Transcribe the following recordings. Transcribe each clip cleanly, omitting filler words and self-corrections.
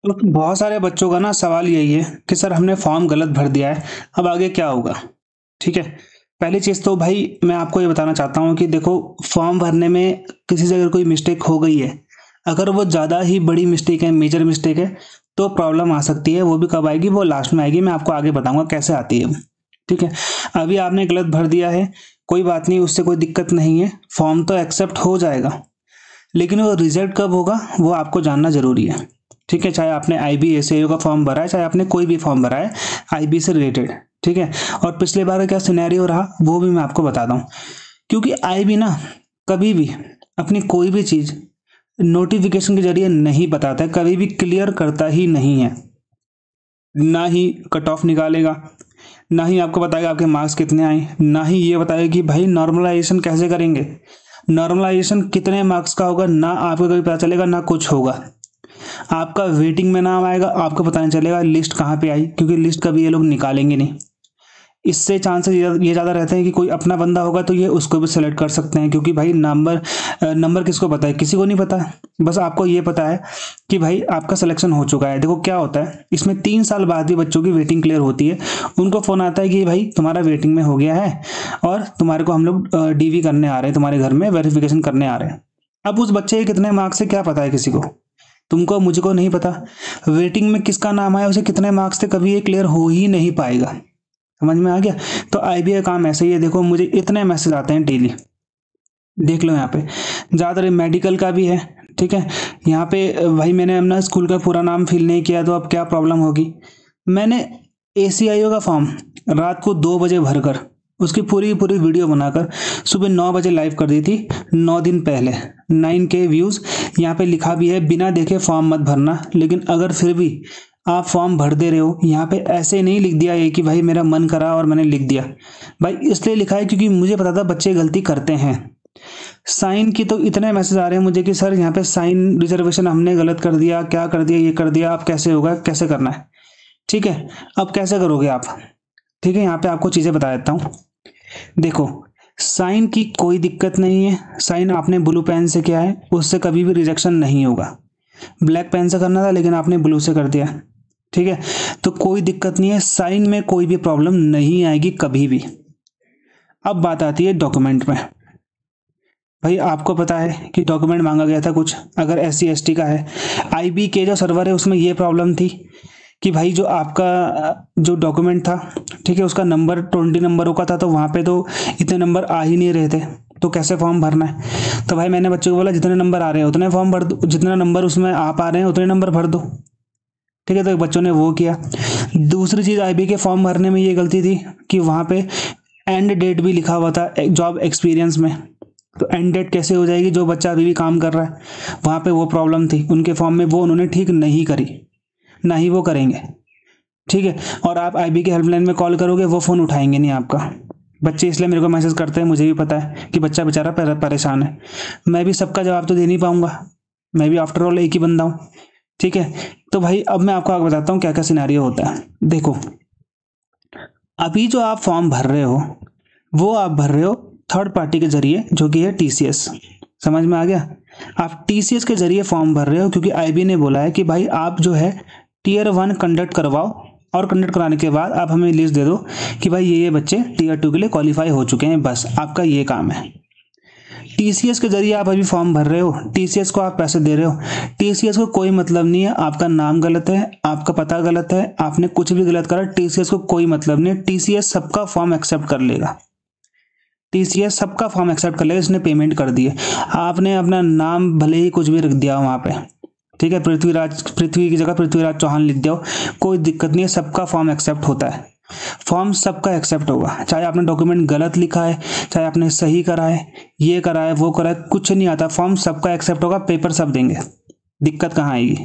तो बहुत सारे बच्चों का ना सवाल यही है कि सर हमने फॉर्म गलत भर दिया है, अब आगे क्या होगा? ठीक है। पहली चीज़ तो भाई मैं आपको ये बताना चाहता हूँ कि देखो, फॉर्म भरने में किसी से अगर कोई मिस्टेक हो गई है, अगर वो ज़्यादा ही बड़ी मिस्टेक है, मेजर मिस्टेक है, तो प्रॉब्लम आ सकती है। वो भी कब आएगी? वो लास्ट में आएगी। मैं आपको आगे बताऊंगा कैसे आती है वो। ठीक है। अभी आपने गलत भर दिया है, कोई बात नहीं, उससे कोई दिक्कत नहीं है, फॉर्म तो एक्सेप्ट हो जाएगा। लेकिन वो रिजल्ट कब होगा वो आपको जानना जरूरी है। ठीक है। चाहे आपने आईबी एसएओ का फॉर्म भरा है, चाहे आपने कोई भी फॉर्म भरा है आईबी से रिलेटेड। ठीक है। और पिछले बार का क्या सिनेरियो रहा वो भी मैं आपको बताता हूँ। क्योंकि आईबी ना कभी भी अपनी कोई भी चीज नोटिफिकेशन के जरिए नहीं बताता है, कभी भी क्लियर करता ही नहीं है। ना ही कट ऑफ निकालेगा, ना ही आपको बताएगा आपके मार्क्स कितने आए, ना ही ये बताएगा कि भाई नॉर्मलाइजेशन कैसे करेंगे, नॉर्मलाइजेशन कितने मार्क्स का होगा, ना आपको कभी पता चलेगा ना कुछ होगा। आपका वेटिंग में नाम आएगा, आपको पता नहीं चलेगा लिस्ट कहाँ पे आई, क्योंकि लिस्ट कभी ये लोग निकालेंगे नहीं। इससे चांसेस ये ज़्यादा रहते हैं कि कोई अपना बंदा होगा तो ये उसको भी सेलेक्ट कर सकते हैं, क्योंकि भाई नंबर किसको पता है? किसी को नहीं पता। बस आपको ये पता है कि भाई आपका सिलेक्शन हो चुका है। देखो क्या होता है, इसमें 3 साल बाद भी बच्चों की वेटिंग क्लियर होती है। उनको फ़ोन आता है कि भाई तुम्हारा वेटिंग में हो गया है और तुम्हारे को हम लोग डीवी करने आ रहे हैं, तुम्हारे घर में वेरिफिकेशन करने आ रहे हैं। अब उस बच्चे के कितने मार्क्स से क्या पता है किसी को? तुमको मुझको नहीं पता। वेटिंग में किसका नाम आया, उसे कितने मार्क्स थे, कभी ये क्लियर हो ही नहीं पाएगा। समझ में आ गया? तो आईबी का काम ऐसा ही है। देखो मुझे इतने मैसेज आते हैं डेली, देख लो यहाँ पे। ज़्यादातर मेडिकल का भी है। ठीक है। यहाँ पे भाई मैंने अपना स्कूल का पूरा नाम फिल नहीं किया तो अब क्या प्रॉब्लम होगी? मैंने एसीआईओ का फॉर्म रात को 2 बजे भरकर उसकी पूरी पूरी वीडियो बनाकर सुबह 9 बजे लाइव कर दी थी, 9 दिन पहले। 9K views. यहाँ पे लिखा भी है बिना देखे फॉर्म मत भरना। लेकिन अगर फिर भी आप फॉर्म भर दे रहे हो, यहाँ पे ऐसे नहीं लिख दिया ये कि भाई मेरा मन करा और मैंने लिख दिया। भाई इसलिए लिखा है क्योंकि मुझे पता था बच्चे गलती करते हैं। साइन की तो इतने मैसेज आ रहे हैं मुझे कि सर यहाँ पे साइन रिजर्वेशन हमने गलत कर दिया, क्या कर दिया, ये कर दिया, अब कैसे होगा, कैसे करना है? ठीक है। अब कैसे करोगे आप? ठीक है। यहाँ पे आपको चीज़ें बता देता हूँ। देखो, साइन की कोई दिक्कत नहीं है। साइन आपने ब्लू पेन से किया है, उससे कभी भी रिजेक्शन नहीं होगा। ब्लैक पेन से करना था लेकिन आपने ब्लू से कर दिया। ठीक है। तो कोई दिक्कत नहीं है, साइन में कोई भी प्रॉब्लम नहीं आएगी कभी भी। अब बात आती है डॉक्यूमेंट में। भाई आपको पता है कि डॉक्यूमेंट मांगा गया था कुछ, अगर SC ST का है। आईबी के जो सर्वर है उसमें ये प्रॉब्लम थी कि भाई जो आपका जो डॉक्यूमेंट था, ठीक है, उसका नंबर 20 नंबरों का था, तो वहाँ पे तो इतने नंबर आ ही नहीं रहे थे। तो कैसे फॉर्म भरना है? तो भाई मैंने बच्चों को बोला जितने नंबर आ रहे हैं उतने फॉर्म भर दो, जितना नंबर उसमें आ पा रहे हैं उतने नंबर भर दो। ठीक है। तो बच्चों ने वो किया। दूसरी चीज़, आईबी के फॉर्म भरने में ये गलती थी कि वहाँ पे एंड डेट भी लिखा हुआ था जॉब एक्सपीरियंस में। तो एंड डेट कैसे हो जाएगी? जो बच्चा अभी भी काम कर रहा है, वहाँ पे वो प्रॉब्लम थी उनके फॉर्म में, वो उन्होंने ठीक नहीं करी, ना ही वो करेंगे। ठीक है। और आप आईबी के हेल्पलाइन में कॉल करोगे वो फ़ोन उठाएंगे नहीं आपका। बच्चे इसलिए मेरे को मैसेज करते हैं, मुझे भी पता है कि बच्चा बेचारा परेशान है। मैं भी सबका जवाब तो दे नहीं पाऊंगा, मैं भी आफ्टर ऑल एक ही बंदा हूँ। ठीक है। तो भाई अब मैं आपको आगे बताता हूँ क्या क्या सिनेरियो होता है। देखो, अभी जो आप फॉर्म भर रहे हो वो आप भर रहे हो थर्ड पार्टी के जरिए, जो कि है TCS। समझ में आ गया? आप TCS के जरिए फॉर्म भर रहे हो क्योंकि आईबी ने बोला है कि भाई आप जो है Tier 1 कंडक्ट करवाओ, और कंडक्ट कराने के बाद आप हमें लिस्ट दे दो कि भाई ये बच्चे Tier 2 के लिए क्वालिफाई हो चुके हैं। बस आपका ये काम है। TCS के जरिए आप अभी फॉर्म भर रहे हो, TCS को आप पैसे दे रहे हो। TCS को कोई मतलब नहीं है आपका नाम गलत है, आपका पता गलत है, आपने कुछ भी गलत करा, TCS को कोई मतलब नहीं है। TCS सबका फॉर्म एक्सेप्ट कर लेगा। TCS सबका फॉर्म एक्सेप्ट कर लेगा, इसने पेमेंट कर दी है। आपने अपना नाम भले ही कुछ भी रख दिया वहाँ पे, ठीक है, पृथ्वी की जगह पृथ्वीराज चौहान लिख दिया, कोई दिक्कत नहीं है, सबका फॉर्म एक्सेप्ट होता है। फॉर्म सबका एक्सेप्ट होगा, चाहे आपने डॉक्यूमेंट गलत लिखा है, चाहे आपने सही करा है, ये करा है, वो करा है, कुछ नहीं आता, फॉर्म सबका एक्सेप्ट होगा, पेपर सब देंगे। दिक्कत कहाँ आएगी?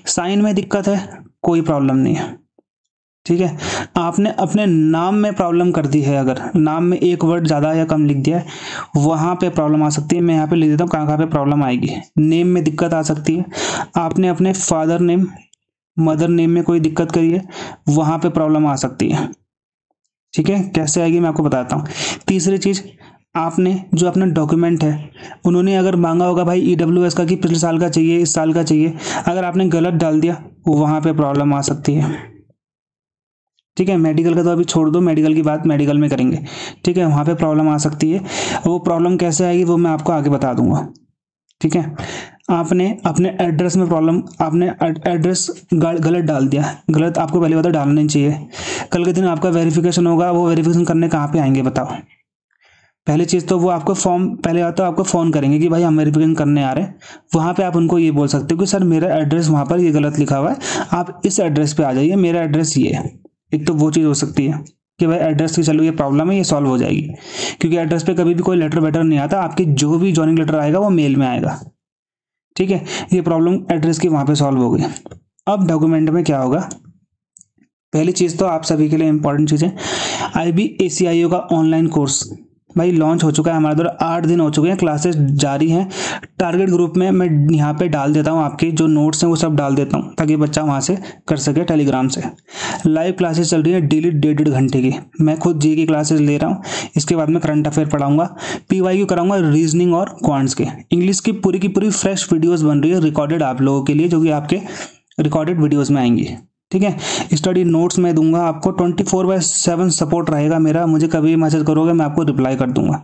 साइन में दिक्कत है, कोई प्रॉब्लम नहीं है। ठीक है। आपने अपने नाम में प्रॉब्लम कर दी है, अगर नाम में एक वर्ड ज़्यादा या कम लिख दिया है, वहाँ पे प्रॉब्लम आ सकती है। मैं यहाँ पे लिख देता हूँ कहाँ कहाँ पे प्रॉब्लम आएगी। नेम में दिक्कत आ सकती है, आपने अपने फादर नेम मदर नेम में कोई दिक्कत करी है, वहाँ पे प्रॉब्लम आ सकती है। ठीक है। कैसे आएगी मैं आपको बताता हूँ। तीसरी चीज़, आपने जो अपना डॉक्यूमेंट है, उन्होंने अगर मांगा होगा भाई EWS का कि पिछले साल का चाहिए, इस साल का चाहिए, अगर आपने गलत डाल दिया, वहाँ पे प्रॉब्लम आ सकती है। ठीक है, मेडिकल का तो अभी छोड़ दो, मेडिकल की बात मेडिकल में करेंगे। ठीक है, वहाँ पे प्रॉब्लम आ सकती है। वो प्रॉब्लम कैसे आएगी वो मैं आपको आगे बता दूंगा। ठीक है, आपने अपने एड्रेस में प्रॉब्लम, आपने एड्रेस गलत डाल दिया। गलत आपको पहले बात डालना नहीं चाहिए। कल के दिन आपका वेरिफिकेशन होगा, वो वेरिफिकेशन करने कहाँ पे आएंगे बताओ? पहली चीज़ तो वो आपको फॉर्म, पहले बात तो आपको फ़ोन करेंगे कि भाई हम वेरिफिकेशन करने आ रहे हैं। वहाँ पे आप उनको ये बोल सकते हो कि सर मेरा एड्रेस वहाँ पर ये गलत लिखा हुआ है, आप इस एड्रेस पे आ जाइए, मेरा एड्रेस ये है। एक तो वो चीज़ हो सकती है कि भाई एड्रेस की चलो ये प्रॉब्लम है, ये सॉल्व हो जाएगी, क्योंकि एड्रेस पे कभी भी कोई लेटर वेटर नहीं आता, आपके जो भी जॉइनिंग लेटर आएगा वो मेल में आएगा। ठीक है, ये प्रॉब्लम एड्रेस की वहाँ पे सॉल्व हो गई। अब डॉक्यूमेंट में क्या होगा? पहली चीज़ तो आप सभी के लिए इंपॉर्टेंट चीज़ है, IBACIO का ऑनलाइन कोर्स भाई लॉन्च हो चुका है हमारे द्वारा। 8 दिन हो चुके हैं, क्लासेस जारी हैं। टारगेट ग्रुप में मैं यहाँ पे डाल देता हूँ, आपके जो नोट्स हैं वो सब डाल देता हूँ ताकि बच्चा वहाँ से कर सके टेलीग्राम से। लाइव क्लासेस चल रही है डेली 1.5 घंटे की। मैं खुद जी की क्लासेस ले रहा हूँ, इसके बाद में करंट अफेयर पढ़ाऊंगा, PYQ कराऊंगा, रीजनिंग और क्वांट्स के। इंग्लिश की पूरी फ्रेश वीडियोज़ बन रही है रिकॉर्डेड आप लोगों के लिए, जो कि आपके रिकॉर्डेड वीडियोज़ में आएंगी। ठीक है, स्टडी नोट्स मैं दूंगा आपको, 24/7 सपोर्ट रहेगा मेरा, मुझे कभी भी मैसेज करोगे मैं आपको रिप्लाई कर दूंगा।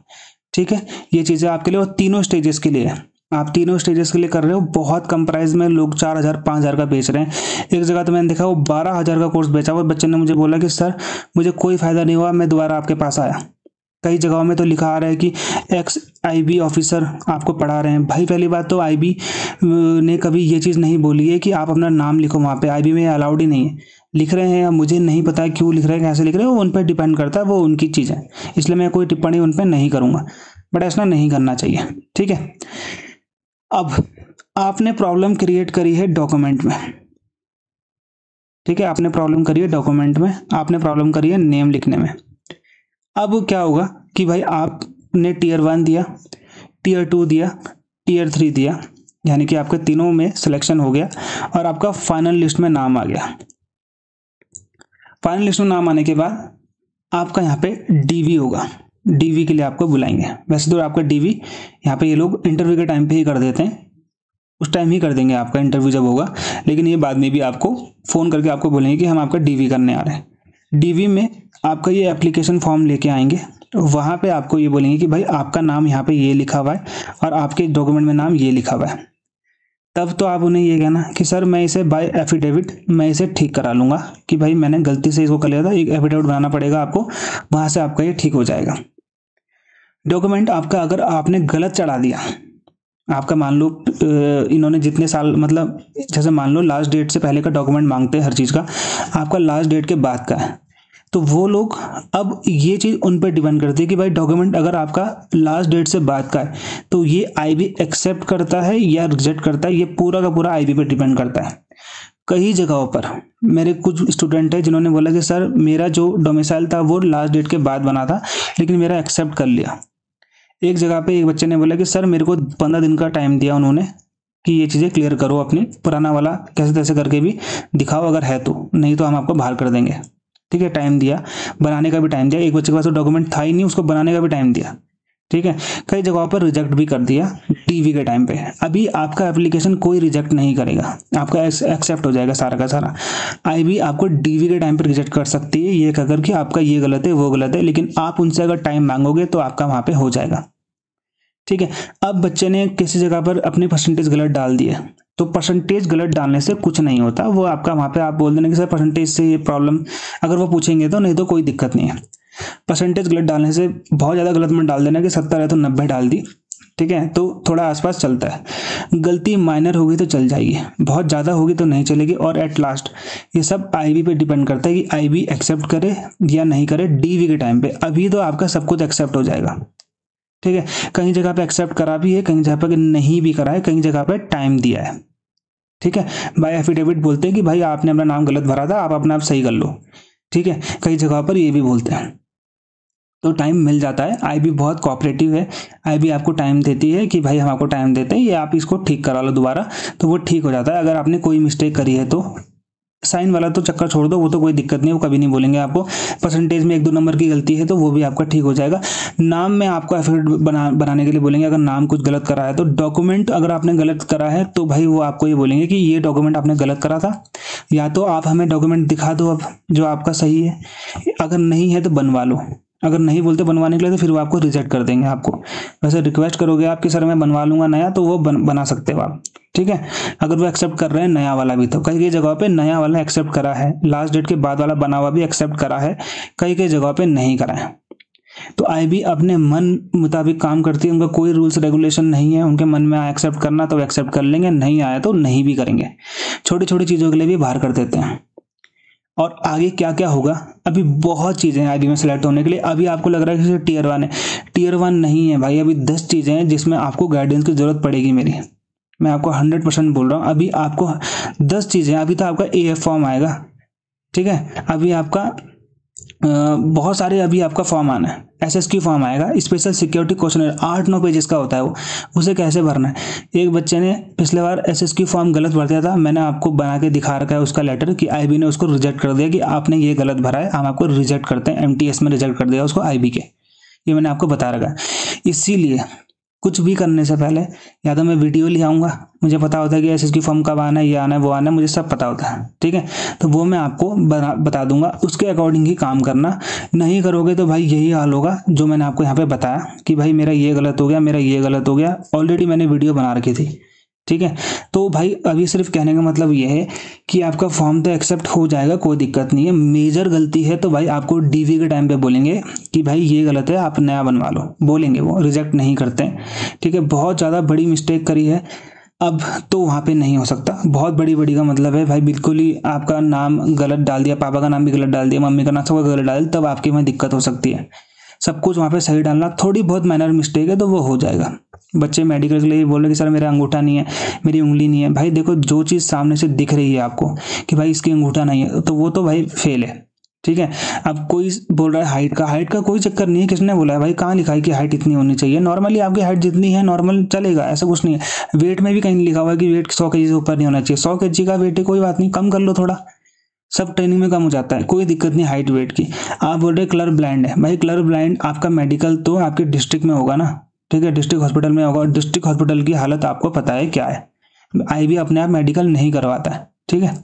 ठीक है, ये चीज़ें आपके लिए, और तीनों स्टेजेस के लिए आप तीनों स्टेजेस के लिए कर रहे हो। बहुत कम प्राइस में लोग 4,000 5,000 का बेच रहे हैं। एक जगह तो मैंने देखा वो 12,000 का कोर्स बेचा हुआ। बच्चे ने मुझे बोला कि सर मुझे कोई फ़ायदा नहीं हुआ, मैं दोबारा आपके पास आया। कई जगहों में तो लिखा आ रहा है कि ex-IB ऑफिसर आपको पढ़ा रहे हैं। भाई पहली बात तो IB ने कभी ये चीज़ नहीं बोली है कि आप अपना नाम लिखो वहाँ पे, IB में अलाउड ही नहीं है। लिख रहे हैं, मुझे नहीं पता क्यों लिख रहे हैं, कैसे लिख रहे हैं, वो उन पर डिपेंड करता है, वो उनकी चीज़ है, इसलिए मैं कोई टिप्पणी उन पर नहीं करूँगा, बट ऐसा नहीं करना चाहिए। ठीक है, अब आपने प्रॉब्लम क्रिएट करी है डॉक्यूमेंट में। ठीक है, आपने प्रॉब्लम करी है डॉक्यूमेंट में, आपने प्रॉब्लम करी है नेम लिखने में। अब क्या होगा कि भाई आपने Tier 1 दिया, Tier 2 दिया, Tier 3 दिया, यानी कि आपके तीनों में सिलेक्शन हो गया और आपका फाइनल लिस्ट में नाम आ गया। फाइनल लिस्ट में नाम आने के बाद आपका यहाँ पे DV होगा, DV के लिए आपको बुलाएंगे। वैसे तो आपका DV यहाँ पे ये लोग इंटरव्यू के टाइम पे ही कर देते हैं, उस टाइम ही कर देंगे आपका इंटरव्यू जब होगा, लेकिन ये बाद में भी आपको फ़ोन करके आपको बोलेंगे कि हम आपका DV करने आ रहे हैं। DV में आपका ये एप्लीकेशन फॉर्म लेके आएंगे, वहाँ पे आपको ये बोलेंगे कि भाई आपका नाम यहाँ पे ये लिखा हुआ है और आपके डॉक्यूमेंट में नाम ये लिखा हुआ है। तब तो आप उन्हें ये कहना कि सर मैं इसे बाय एफिडेविट मैं इसे ठीक करा लूँगा, कि भाई मैंने गलती से इसको कर लिया था, एक एफिडेविट बनाना पड़ेगा आपको, वहाँ से आपका ये ठीक हो जाएगा। डॉक्यूमेंट आपका अगर आपने गलत चढ़ा दिया, आपका मान लो इन्होंने जितने साल, मतलब जैसे मान लो लास्ट डेट से पहले का डॉक्यूमेंट मांगते हैं हर चीज़ का, आपका लास्ट डेट के बाद का है, तो वो लोग, अब ये चीज़ उन पर डिपेंड करती है कि भाई डॉक्यूमेंट अगर आपका लास्ट डेट से बाद का है तो ये IB एक्सेप्ट करता है या रिजेक्ट करता है, ये पूरा का पूरा IB पे डिपेंड करता है। कई जगहों पर मेरे कुछ स्टूडेंट हैं जिन्होंने बोला कि सर मेरा जो डोमिसाइल था वो लास्ट डेट के बाद बना था, लेकिन मेरा एक्सेप्ट कर लिया। एक जगह पे एक बच्चे ने बोला कि सर मेरे को 15 दिन का टाइम दिया उन्होंने कि ये चीज़ें क्लियर करो, अपनी पुराना वाला कैसे तैसे करके भी दिखाओ अगर है तो, नहीं तो हम आपको बाहर कर देंगे। ठीक है, टाइम दिया, बनाने का भी टाइम दिया। एक बच्चे के पास तो डॉक्यूमेंट था ही नहीं, उसको बनाने का भी टाइम दिया। ठीक है, कई जगहों पर रिजेक्ट भी कर दिया DV के टाइम पे। अभी आपका एप्लीकेशन कोई रिजेक्ट नहीं करेगा, आपका एक्सेप्ट हो जाएगा सारा का सारा। IB आपको DV के टाइम पे रिजेक्ट कर सकती है ये कहकर कि आपका ये गलत है वो गलत है, लेकिन आप उनसे अगर टाइम मांगोगे तो आपका वहाँ पे हो जाएगा। ठीक है, अब बच्चे ने किसी जगह पर अपनी परसेंटेज गलत डाल दी है, तो परसेंटेज गलत डालने से कुछ नहीं होता, वो आपका वहाँ पे आप बोल देना कि सर परसेंटेज से ये प्रॉब्लम, अगर वो पूछेंगे तो, नहीं तो कोई दिक्कत नहीं है। परसेंटेज गलत डालने से बहुत ज़्यादा गलत मत डाल देना कि 70 है तो 90 डाल दी। ठीक है, तो थोड़ा आसपास चलता है। गलती माइनर होगी तो चल जाएगी, बहुत ज़्यादा होगी तो नहीं चलेगी। और एट लास्ट ये सब IB पे डिपेंड करता है कि IB एक्सेप्ट करे या नहीं करे DV के टाइम पे। अभी तो आपका सब कुछ एक्सेप्ट हो जाएगा। ठीक है, कहीं जगह पे एक्सेप्ट करा भी है, कहीं जगह पे नहीं भी करा है, कहीं जगह पे टाइम दिया है। ठीक है, बाय एफिडेविट बोलते हैं कि भाई आपने अपना नाम गलत भरा था, आप अपना आप सही कर लो। ठीक है, कई जगह पर ये भी बोलते हैं, तो टाइम मिल जाता है। IB बहुत कोऑपरेटिव है, IB आपको टाइम देती है कि भाई हम आपको टाइम देते हैं, ये आप इसको ठीक करा लो दोबारा, तो वो ठीक हो जाता है। अगर आपने कोई मिस्टेक करी है तो साइन वाला तो चक्कर छोड़ दो, वो तो कोई दिक्कत नहीं, वो कभी नहीं बोलेंगे आपको। परसेंटेज में 1-2 नंबर की गलती है तो वो भी आपका ठीक हो जाएगा। नाम में आपको एफिडेविट बनाने के लिए बोलेंगे, अगर नाम कुछ गलत करा है तो। डॉक्यूमेंट अगर आपने गलत करा है तो भाई वो आपको ये बोलेंगे कि ये डॉक्यूमेंट आपने गलत करा था, या तो आप हमें डॉक्यूमेंट दिखा दो अब जो आपका सही है, अगर नहीं है तो बनवा लो। अगर नहीं बोलते बनवाने के लिए तो फिर वो आपको रिजेक्ट कर देंगे। आपको वैसे रिक्वेस्ट करोगे आप कि सर मैं बनवा लूंगा नया, तो वो बना सकते हो आप, ठीक है। अगर वो एक्सेप्ट कर रहे हैं नया वाला भी, तो कई कई जगह पे नया वाला एक्सेप्ट करा है, लास्ट डेट के बाद वाला बना हुआ भी एक्सेप्ट करा है, कई कई जगह पे नहीं करा है। तो आईबी अपने मन मुताबिक काम करती है, उनका कोई रूल्स रेगुलेशन नहीं है। उनके मन में आया एक्सेप्ट करना तो एक्सेप्ट कर लेंगे, नहीं आया तो नहीं भी करेंगे। छोटी छोटी चीज़ों के लिए भी बाहर कर देते हैं। और आगे क्या क्या होगा, अभी बहुत चीज़ें हैं आईबी में सेलेक्ट होने के लिए। अभी आपको लग रहा है कि टीयर 1 है, टीयर 1 नहीं है भाई। अभी 10 चीज़ें हैं जिसमें आपको गाइडेंस की जरूरत पड़ेगी मेरी। मैं आपको 100% बोल रहा हूँ। अभी आपको 10 चीज़ें, अभी तो आपका एएफ फॉर्म आएगा, ठीक है। अभी आपका बहुत सारे अभी आपका फॉर्म आना है, एसएसक्यू फॉर्म आएगा, स्पेशल सिक्योरिटी क्वेश्चन 8-9 पेजेस का होता है वो, उसे कैसे भरना है। एक बच्चे ने पिछले बार एसएसक्यू फॉर्म गलत भर दिया था, मैंने आपको बना के दिखा रखा है उसका लेटर कि आईबी ने उसको रिजेक्ट कर दिया कि आपने ये गलत भरा है, हम आपको रिजेक्ट करते हैं। एमटीएस में रिजेक्ट कर दिया उसको आईबी के, ये मैंने आपको बता रखा है। इसीलिए कुछ भी करने से पहले या तो मैं वीडियो ले आऊँगा, मुझे पता होता है कि एसएसक्यू फॉर्म कब आना है, ये आना है, वो आना है, मुझे सब पता होता है, ठीक है। तो वो मैं आपको बता दूंगा, उसके अकॉर्डिंग ही काम करना। नहीं करोगे तो भाई यही हाल होगा जो मैंने आपको यहाँ पे बताया कि भाई मेरा ये गलत हो गया, मेरा ये गलत हो गया। ऑलरेडी मैंने वीडियो बना रखी थी, ठीक है। तो भाई अभी सिर्फ कहने का मतलब ये है कि आपका फॉर्म तो एक्सेप्ट हो जाएगा, कोई दिक्कत नहीं है। मेजर गलती है तो भाई आपको डीवी के टाइम पे बोलेंगे कि भाई ये गलत है, आप नया बनवा लो, बोलेंगे, वो रिजेक्ट नहीं करते, ठीक है। बहुत ज़्यादा बड़ी मिस्टेक करी है अब तो वहाँ पे नहीं हो सकता। बहुत बड़ी का मतलब है भाई बिल्कुल ही आपका नाम गलत डाल दिया, पापा का नाम भी गलत डाल दिया, मम्मी का नाम सब गलत डाल, तब आपके में दिक्कत हो सकती है। सब कुछ वहाँ पे सही डालना, थोड़ी बहुत माइनर मिस्टेक है तो वो हो जाएगा। बच्चे मेडिकल के लिए बोल रहे कि सर मेरा अंगूठा नहीं है, मेरी उंगली नहीं है। भाई देखो, जो चीज़ सामने से दिख रही है आपको कि भाई इसकी अंगूठा नहीं है, तो वो तो भाई फेल है, ठीक है। अब कोई बोल रहा है हाइट का कोई चक्कर नहीं है। किसने बोला है भाई, कहाँ लिखा है कि हाइट इतनी होनी चाहिए? नॉर्मली आपकी हाइट जितनी है नॉर्मल चलेगा, ऐसा कुछ नहीं है। वेट में भी कहीं लिखा हुआ है कि वेट 100 kg से ऊपर नहीं होना चाहिए। 100 kg का वेट है, कोई बात नहीं, कम कर लो थोड़ा, सब ट्रेनिंग में कम हो जाता है, कोई दिक्कत नहीं हाइट वेट की। आप बोल रहे कलर ब्लाइंड है, भाई कलर ब्लाइंड आपका मेडिकल तो आपके डिस्ट्रिक्ट में होगा ना, ठीक है, डिस्ट्रिक्ट हॉस्पिटल में होगा। डिस्ट्रिक्ट हॉस्पिटल की हालत आपको पता है क्या है। आईबी अपने आप मेडिकल नहीं करवाता है, ठीक है।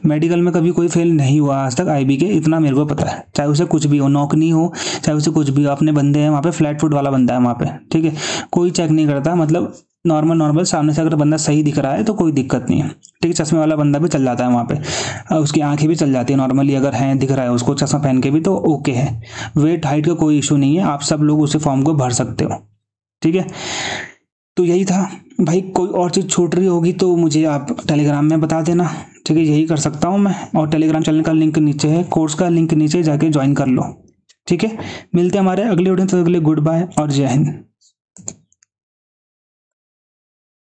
मेडिकल में कभी कोई फेल नहीं हुआ आज तक आईबी के, इतना मेरे को पता है। चाहे उसे कुछ भी हो, नौकरी हो, चाहे उसे कुछ भी हो, अपने बंदे हैं वहाँ पे, फ्लैट फुट वाला बंदा है वहाँ पे, ठीक है। कोई चेक नहीं करता, मतलब नॉर्मल सामने से अगर बंदा सही दिख रहा है तो कोई दिक्कत नहीं है, ठीक है। चश्मे वाला बंदा भी चल जाता है वहाँ पे, उसकी आंखें भी चल जाती है नॉर्मली, अगर है दिख रहा है उसको चश्मा पहन के भी तो ओके है। वेट हाइट का कोई इशू नहीं है, आप सब लोग उसे फॉर्म को भर सकते हो, ठीक है। तो यही था भाई, कोई और चीज़ छूट रही होगी तो मुझे आप टेलीग्राम में बता देना, ठीक है। यही कर सकता हूँ मैं। और टेलीग्राम चैनल का लिंक नीचे है, कोर्स का लिंक नीचे जाके ज्वाइन कर लो, ठीक है। मिलते हैं हमारे अगले वीडियो, तो अगले गुड बाय और जय हिंद।